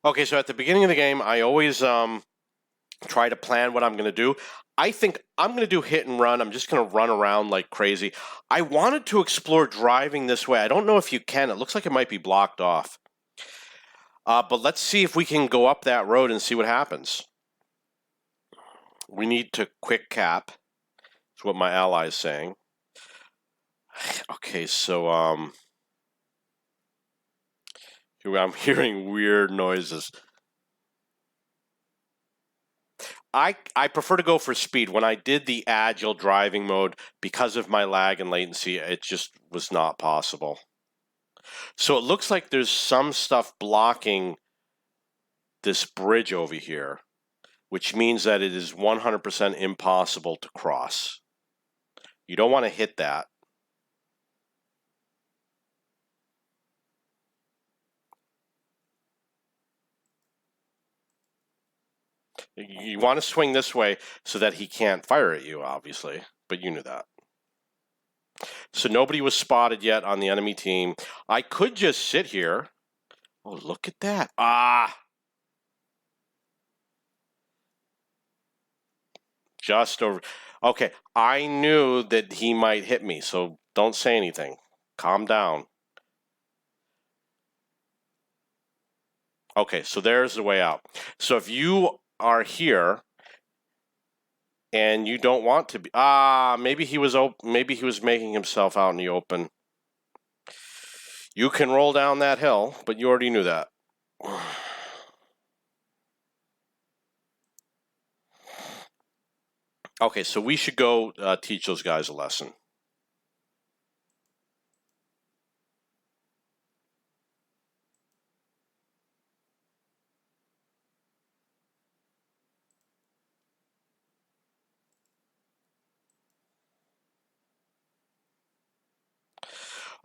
Okay, so at the beginning of the game, I always try to plan what I'm going to do. I think I'm going to do hit and run. I'm just going to run around like crazy. I wanted to explore driving this way. I don't know if you can. It looks like it might be blocked off. But let's see if we can go up that road and see what happens. We need to quick cap. That's what my ally is saying. Okay, so I'm hearing weird noises. I prefer to go for speed. When I did the agile driving mode, because of my lag and latency, it just was not possible. So it looks like there's some stuff blocking this bridge over here, which means that it is 100% impossible to cross. You don't want to hit that. You want to swing this way so that he can't fire at you, obviously, but you knew that. So nobody was spotted yet on the enemy team. I could just sit here. Oh, look at that. Ah! Just over. Okay, I knew that he might hit me, so don't say anything. Calm down. Okay, so there's the way out. So if you are here and you don't want to be, maybe he was making himself out in the open. You can roll down that hill, but you already knew that. Okay, so we should go teach those guys a lesson.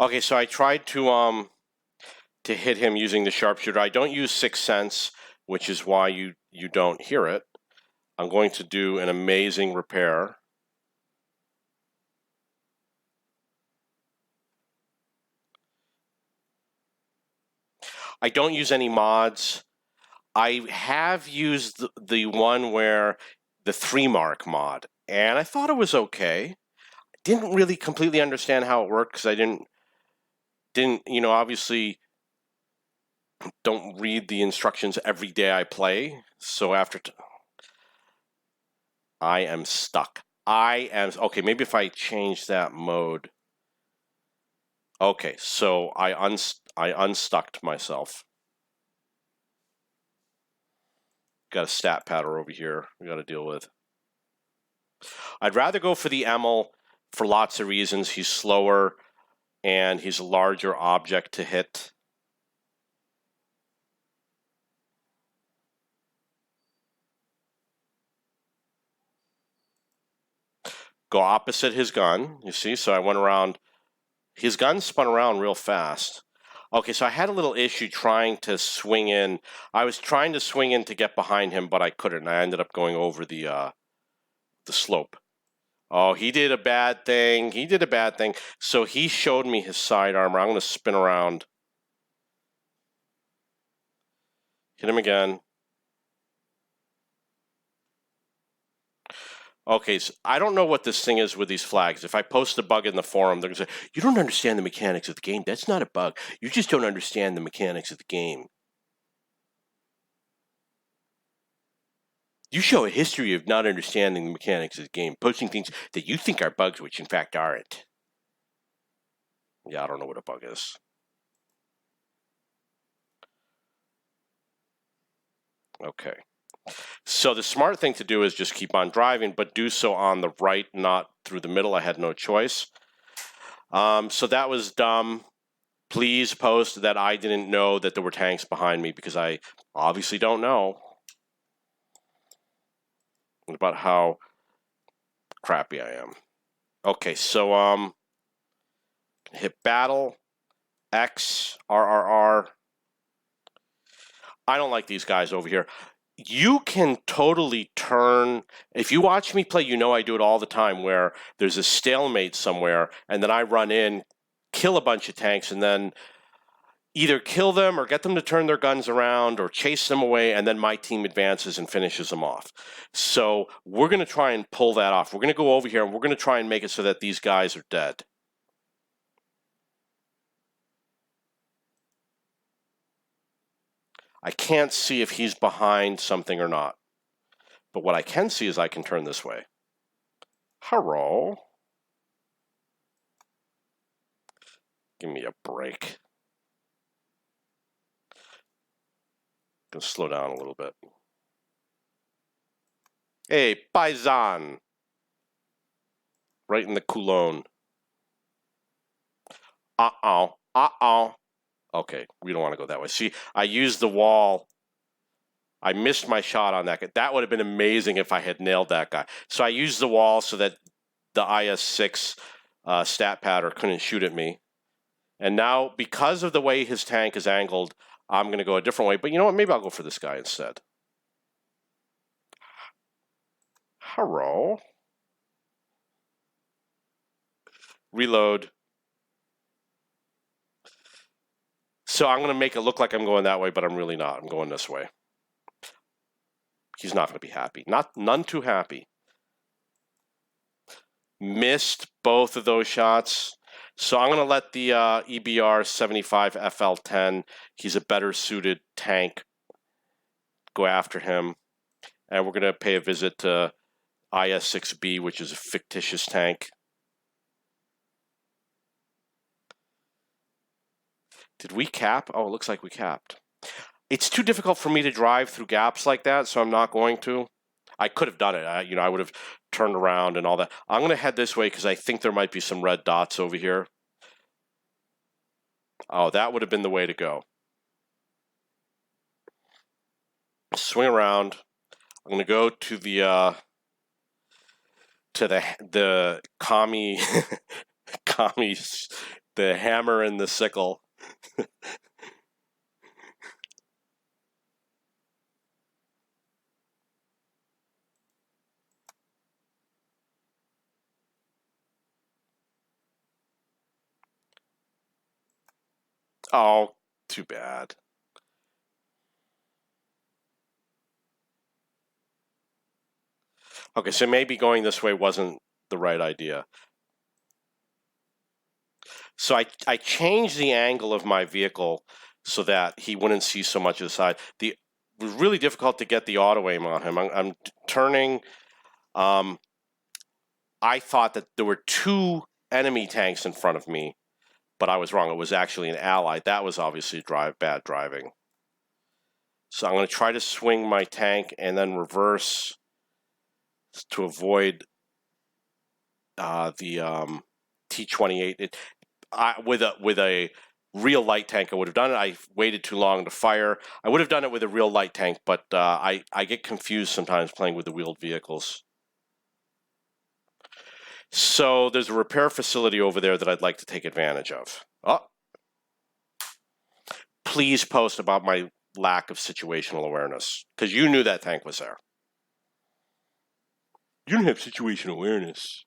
Okay, so I tried to hit him using the sharpshooter. I don't use Sixth Sense, which is why you don't hear it. I'm going to do an amazing repair. I don't use any mods. I have used the one where the 3-mark mod, and I thought it was okay. Didn't really completely understand how it worked because I didn't obviously don't read the instructions every day I play. So after I am stuck. Okay. Maybe if I change that mode. Okay, so I unstucked myself. Got a stat pattern over here we got to deal with. I'd rather go for the Emil for lots of reasons. He's slower and he's a larger object to hit. Go opposite his gun, you see? So I went around. His gun spun around real fast. Okay, so I had a little issue trying to swing in. I was trying to swing in to get behind him, but I couldn't. I ended up going over the slope. Oh, he did a bad thing. He did a bad thing. So he showed me his side armor. I'm going to spin around. Hit him again. Okay, so I don't know what this thing is with these flags. If I post a bug in the forum, they're going to say, you don't understand the mechanics of the game. That's not a bug. You just don't understand the mechanics of the game. You show a history of not understanding the mechanics of the game, posting things that you think are bugs, which in fact aren't. Yeah, I don't know what a bug is. Okay. So the smart thing to do is just keep on driving, but do so on the right, not through the middle. I had no choice. So that was dumb. Please post that I didn't know that there were tanks behind me because I obviously don't know about how crappy I am. Okay, so hit battle, X, RRR. I don't like these guys over here. You can totally turn, if you watch me play, you know I do it all the time where there's a stalemate somewhere and then I run in, kill a bunch of tanks, and then either kill them or get them to turn their guns around or chase them away, and then my team advances and finishes them off. So we're going to try and pull that off. We're going to go over here and we're going to try and make it so that these guys are dead. I can't see if he's behind something or not. But what I can see is I can turn this way. Hello. Give me a break. Gonna slow down a little bit. Hey, paisan. Right in the coulon. Uh-oh. Uh-oh. Okay, we don't want to go that way. See, I used the wall. I missed my shot on that guy. That would have been amazing if I had nailed that guy. So I used the wall so that the IS-6 stat patter couldn't shoot at me. And now, because of the way his tank is angled, I'm going to go a different way. But you know what? Maybe I'll go for this guy instead. Hello. Reload. So I'm going to make it look like I'm going that way, but I'm really not. I'm going this way. He's not going to be happy. None too happy. Missed both of those shots. So I'm going to let the EBR 75 FL10, he's a better suited tank, go after him. And we're going to pay a visit to IS-6B, which is a fictitious tank. Did we cap? Oh, it looks like we capped. It's too difficult for me to drive through gaps like that, so I'm not going to. I could have done it. I would have turned around and all that. I'm going to head this way because I think there might be some red dots over here. Oh, that would have been the way to go. Swing around. I'm going to go to the commie, commies, the hammer and the sickle. Oh, too bad. Okay, so maybe going this way wasn't the right idea. So I changed the angle of my vehicle so that he wouldn't see so much of the side. It was really difficult to get the auto aim on him. I'm turning. I thought that there were two enemy tanks in front of me, but I was wrong. It was actually an ally. That was obviously bad driving. So I'm going to try to swing my tank and then reverse to avoid the T-28. With a real light tank, I would have done it. I waited too long to fire. I would have done it with a real light tank, but I get confused sometimes playing with the wheeled vehicles. So there's a repair facility over there that I'd like to take advantage of. Oh, please post about my lack of situational awareness, because you knew that tank was there. You don't have situational awareness.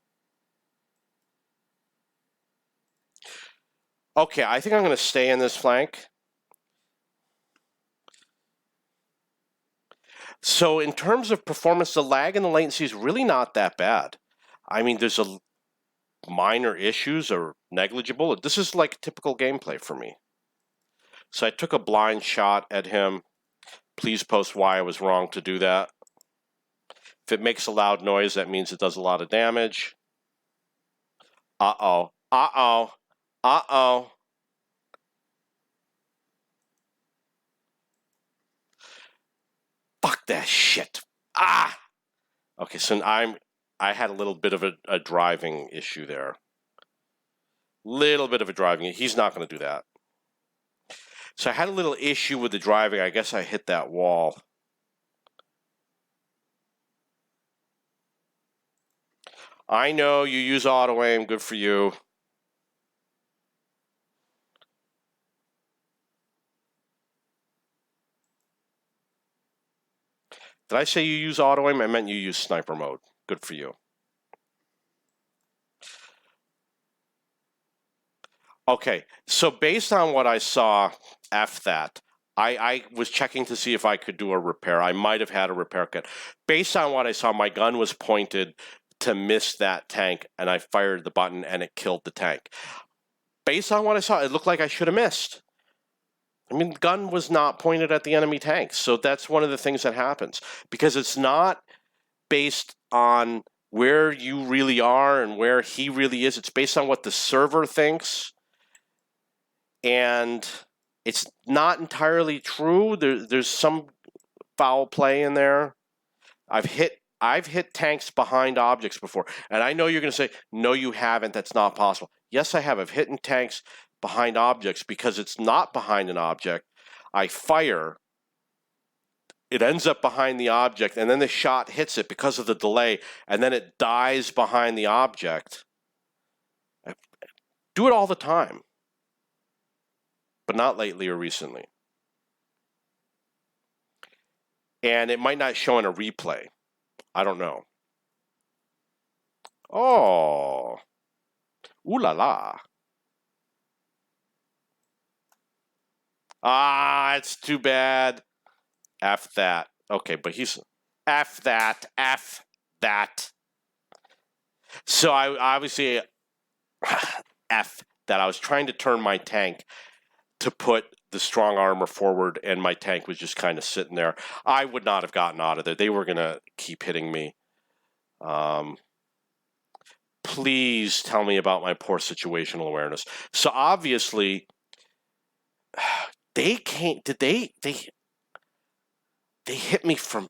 Okay, I think I'm going to stay in this flank. So in terms of performance, the lag and the latency is really not that bad. I mean, there's a minor issues or negligible. This is like typical gameplay for me. So I took a blind shot at him. Please post why I was wrong to do that. If it makes a loud noise, that means it does a lot of damage. Uh-oh. Uh-oh. Uh-oh. Fuck that shit. Ah! Okay, so I had a little bit of a driving issue there. Little bit of a driving. He's not going to do that. So I had a little issue with the driving. I guess I hit that wall. I know you use auto aim. Good for you. Did I say you use auto aim? I meant you use sniper mode. Good for you. Okay, so based on what I saw, F that. I was checking to see if I could do a repair. I might have had a repair kit. Based on what I saw, my gun was pointed to miss that tank, and I fired the button, and it killed the tank. Based on what I saw, it looked like I should have missed. I mean, the gun was not pointed at the enemy tank, so that's one of the things that happens. Because it's not based on where you really are and where he really is. It's based on what the server thinks. And it's not entirely true. There's some foul play in there. I've hit tanks behind objects before, and I know you're going to say, no, you haven't. That's not possible. Yes, I have. I've hit tanks behind objects because it's not behind an object. I fire. It ends up behind the object, and then the shot hits it because of the delay, and then it dies behind the object. I do it all the time, but not lately or recently. And it might not show in a replay. I don't know. Oh. Ooh la la. Ah, it's too bad. F that. Okay, but he's F that. F that. So I obviously F that. I was trying to turn my tank to put the strong armor forward, and my tank was just kind of sitting there. I would not have gotten out of there. They were going to keep hitting me. Please tell me about my poor situational awareness. So obviously, they can't. Did they hit me from?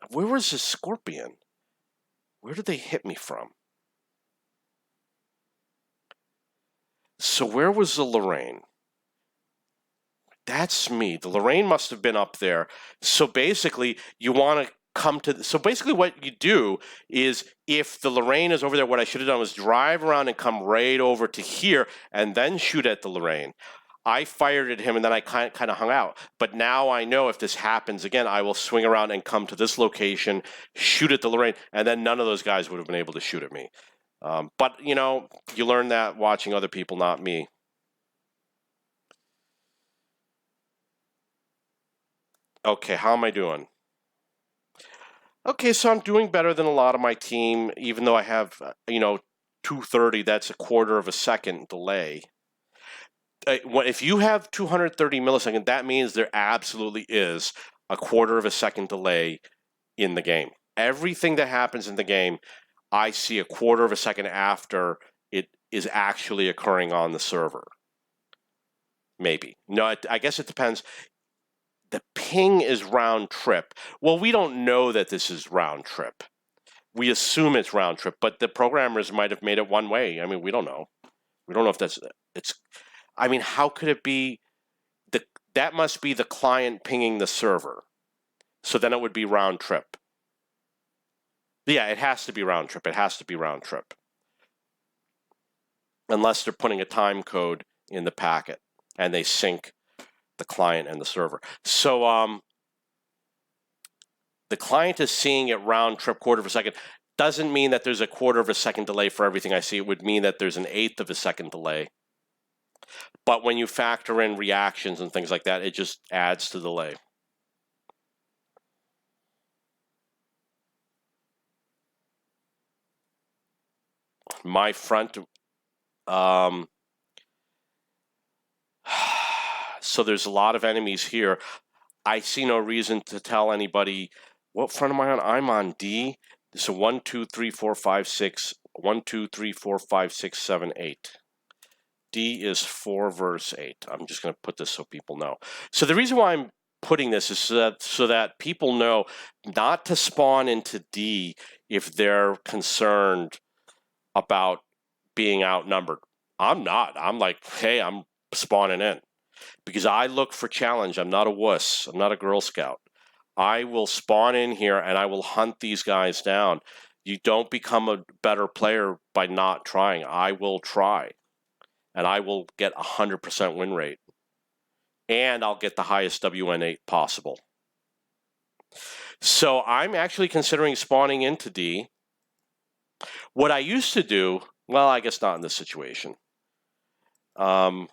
Where was the Scorpion? Where did they hit me from? So where was the Lorraine? That's me. The Lorraine must have been up there. So basically, you want to come to... So basically what you do is, if the Lorraine is over there, what I should have done was drive around and come right over to here and then shoot at the Lorraine. I fired at him, and then I kind of hung out. But now I know if this happens again, I will swing around and come to this location, shoot at the Lorraine, and then none of those guys would have been able to shoot at me. But, you know, you learn that watching other people, not me. Okay, how am I doing? Okay, so I'm doing better than a lot of my team, even though I have, 230, that's a quarter of a second delay. If you have 230 milliseconds, that means there absolutely is a quarter of a second delay in the game. Everything that happens in the game, I see a quarter of a second after it is actually occurring on the server. Maybe. No, I guess it depends. The ping is round trip. Well, we don't know that this is round trip. We assume it's round trip, but the programmers might have made it one way. I mean, we don't know. We don't know if it's. I mean, how could it be? That must be the client pinging the server. So then it would be round trip. Yeah, it has to be round trip. It has to be round trip. Unless they're putting a time code in the packet and they sync the client and the server. So the client is seeing it round trip quarter of a second. Doesn't mean that there's a quarter of a second delay for everything I see. It would mean that there's an eighth of a second delay. But when you factor in reactions and things like that, it just adds to the delay. My front, so there's a lot of enemies here. I see no reason to tell anybody what front am I on. I'm on D. So 1, 2, 3, 4, 5, 6. 1, 2, 3, 4, 5, 6, 7, 8. D is 4 verse 8. I'm just going to put this so people know. So the reason why I'm putting this is so that people know not to spawn into D if they're concerned about being outnumbered. I'm not. I'm like, hey, I'm spawning in because I look for challenge. I'm not a wuss. I'm not a Girl Scout. I will spawn in here and I will hunt these guys down. You don't become a better player by not trying. I will try. And I will get 100% win rate. And I'll get the highest WN8 possible. So I'm actually considering spawning into D. What I used to do, well, I guess not in this situation. I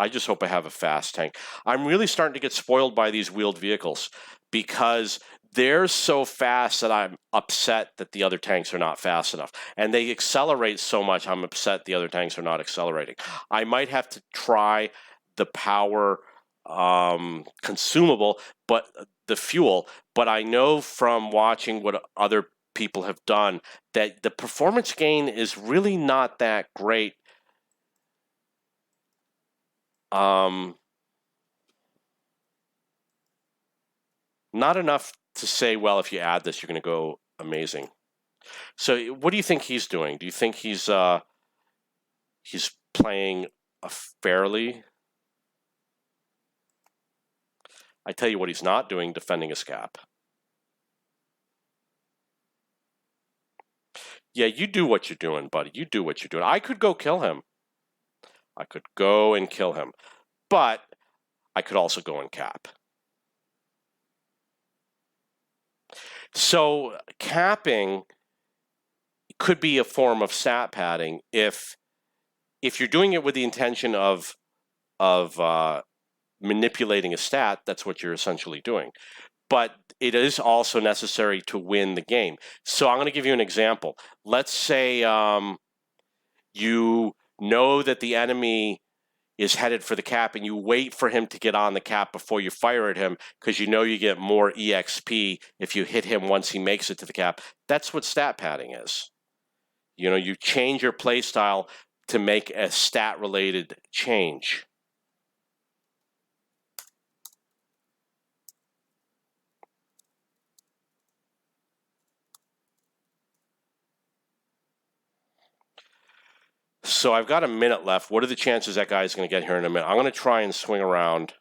just hope I have a fast tank. I'm really starting to get spoiled by these wheeled vehicles because they're so fast that I'm upset that the other tanks are not fast enough. And they accelerate so much, I'm upset the other tanks are not accelerating. I might have to try the power consumable, but the fuel. But I know from watching what other people have done that the performance gain is really not that great. Not enough to say, well, if you add this, you're going to go amazing. So, what do you think he's doing? Do you think he's playing a fairly? I tell you what, he's not doing: defending his cap. Yeah, you do what you're doing, buddy. You do what you're doing. I could go kill him. I could go and kill him, but I could also go and cap. So capping could be a form of stat padding if you're doing it with the intention of manipulating a stat. That's what you're essentially doing. But it is also necessary to win the game. So I'm going to give you an example. Let's say you know that the enemy is headed for the cap and you wait for him to get on the cap before you fire at him because you know you get more EXP if you hit him once he makes it to the cap. That's what stat padding is. You know, you change your play style to make a stat-related change. So I've got a minute left. What are the chances that guy's going to get here in a minute? I'm going to try and swing around.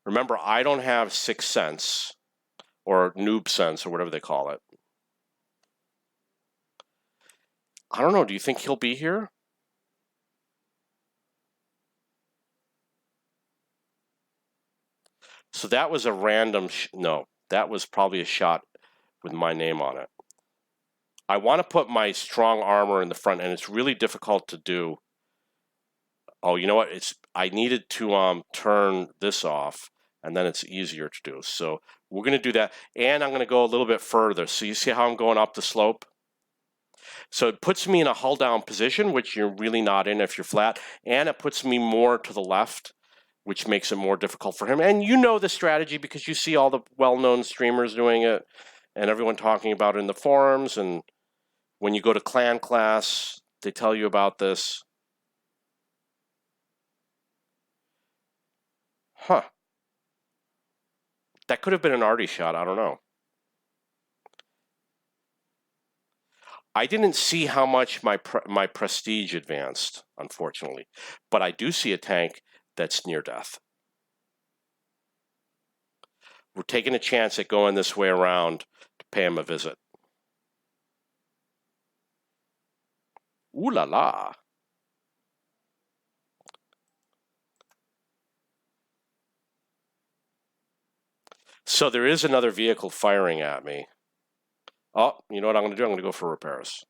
Remember, I don't have Sixth Sense or Noob Sense or whatever they call it. I don't know. Do you think he'll be here? So that was a random... no, that was probably a shot with my name on it. I want to put my strong armor in the front, and it's really difficult to do. Oh, you know what? I needed to turn this off, and then it's easier to do. So we're going to do that, and I'm going to go a little bit further. So you see how I'm going up the slope? So it puts me in a hull down position, which you're really not in if you're flat, and it puts me more to the left, which makes it more difficult for him. And you know the strategy because you see all the well-known streamers doing it and everyone talking about it in the forums, and when you go to clan class, they tell you about this. Huh. That could have been an arty shot, I don't know. I didn't see how much my prestige advanced, unfortunately, but I do see a tank that's near death. We're taking a chance at going this way around to pay him a visit. Ooh la la. So there is another vehicle firing at me. Oh, you know what I'm going to do? I'm going to go for repairs.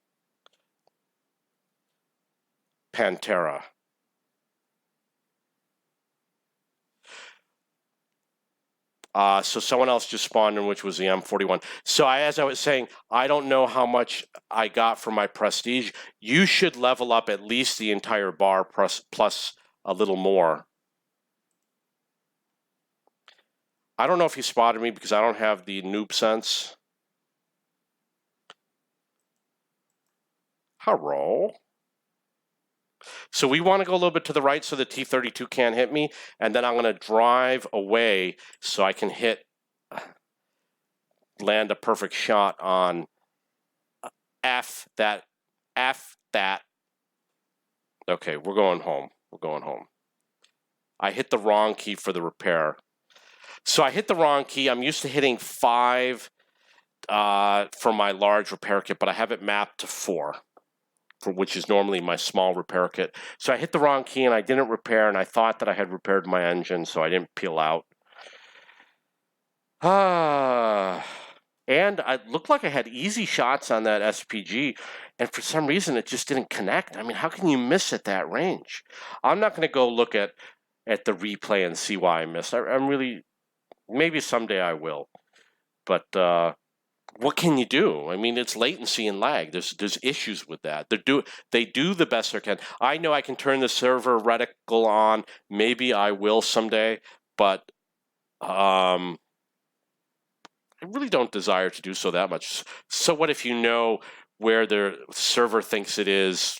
Pantera. So someone else just spawned in, which was the M41. So as I was saying, I don't know how much I got for my prestige. You should level up at least the entire bar plus a little more. I don't know if he spotted me because I don't have the noob sense. Hello. So we want to go a little bit to the right so the T-32 can't hit me, and then I'm going to drive away so I can land a perfect shot on F that. Okay, we're going home. We're going home. I hit the wrong key for the repair. So I hit the wrong key. I'm used to hitting 5 for my large repair kit, but I have it mapped to 4. Which is normally my small repair kit. So I hit the wrong key and I didn't repair, and I thought that I had repaired my engine, so I didn't peel out. And it looked like I had easy shots on that SPG, and for some reason it just didn't connect. I mean, how can you miss at that range? I'm not going to go look at the replay and see why I missed. I'm really, maybe someday I will, but what can you do? I mean, it's latency and lag. There's issues with that. They do the best they can. I know I can turn the server reticle on. Maybe I will someday, but I really don't desire to do so that much. So what if you know where the server thinks it is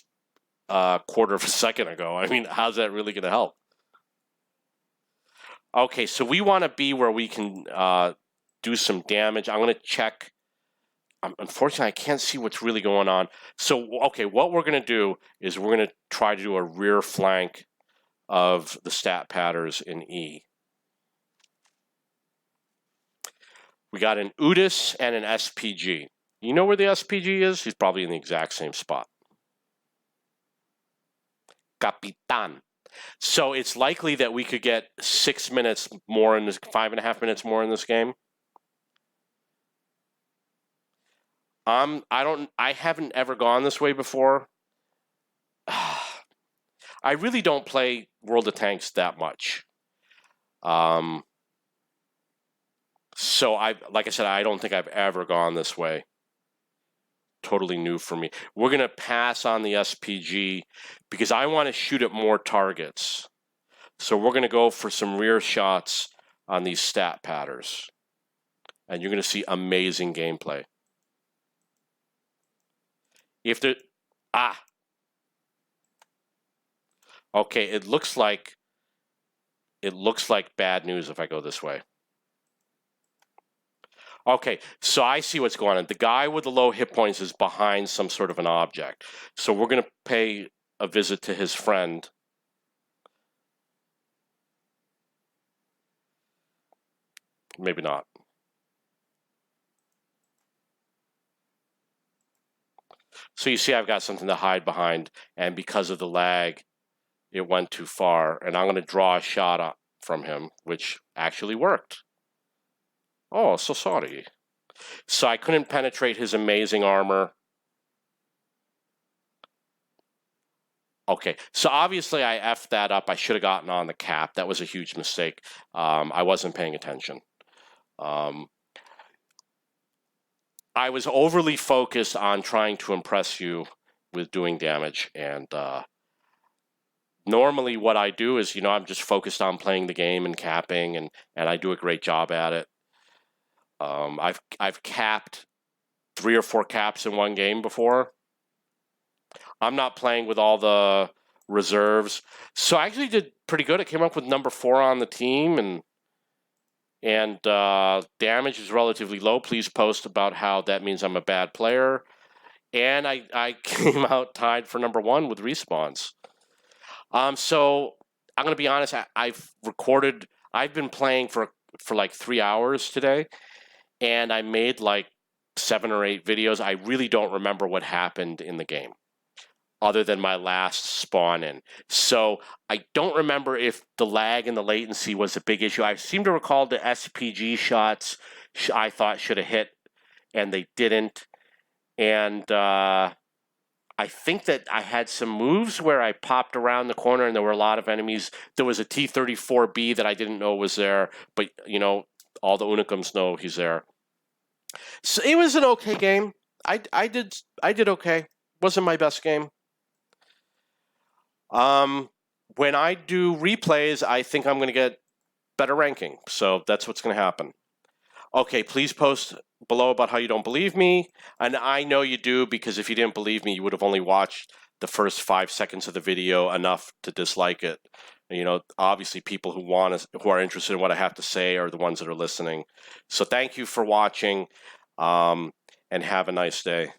a quarter of a second ago? I mean, how's that really going to help? Okay, so we want to be where we can do some damage. I'm going to check. Unfortunately, I can't see what's really going on. So, okay, what we're going to do is we're going to try to do a rear flank of the stat patterns in E. We got an UDIS and an SPG. You know where the SPG is? He's probably in the exact same spot. Capitan. So it's likely that we could get 6 minutes more in this, 5.5 minutes more in this game. I haven't ever gone this way before. I really don't play World of Tanks that much. So like I said, I don't think I've ever gone this way. Totally new for me. We're gonna pass on the SPG because I want to shoot at more targets. So we're gonna go for some rear shots on these stat patterns. And you're gonna see amazing gameplay. If there, okay, it looks like bad news if I go this way. Okay, so I see what's going on. The guy with the low hit points is behind some sort of an object. So we're going to pay a visit to his friend. Maybe not. So you see I've got something to hide behind, and because of the lag, it went too far. And I'm going to draw a shot from him, which actually worked. Oh, so sorry. So I couldn't penetrate his amazing armor. Okay, so obviously I effed that up. I should have gotten on the cap. That was a huge mistake. I wasn't paying attention. I was overly focused on trying to impress you with doing damage, and normally what I do is, I'm just focused on playing the game and capping, and I do a great job at it. I've capped 3 or 4 caps in one game before. I'm not playing with all the reserves, so I actually did pretty good. I came up with number 4 on the team, and damage is relatively low. Please post about how that means I'm a bad player. And I came out tied for number 1 with respawns. So I'm gonna be honest. I've been playing for like 3 hours today, and I made like 7 or 8 videos. I really don't remember what happened in the game, other than my last spawn in. So I don't remember if the lag and the latency was a big issue. I seem to recall the SPG shots I thought should have hit, and they didn't. And I think that I had some moves where I popped around the corner and there were a lot of enemies. There was a T-34B that I didn't know was there, but all the Unicums know he's there. So it was an okay game. I did okay. Wasn't my best game. When I do replays, I think I'm going to get better ranking. So that's what's going to happen. Okay, please post below about how you don't believe me. And I know you do, because if you didn't believe me, you would have only watched the first 5 seconds of the video enough to dislike it. Obviously people who are interested in what I have to say are the ones that are listening. So thank you for watching, and have a nice day.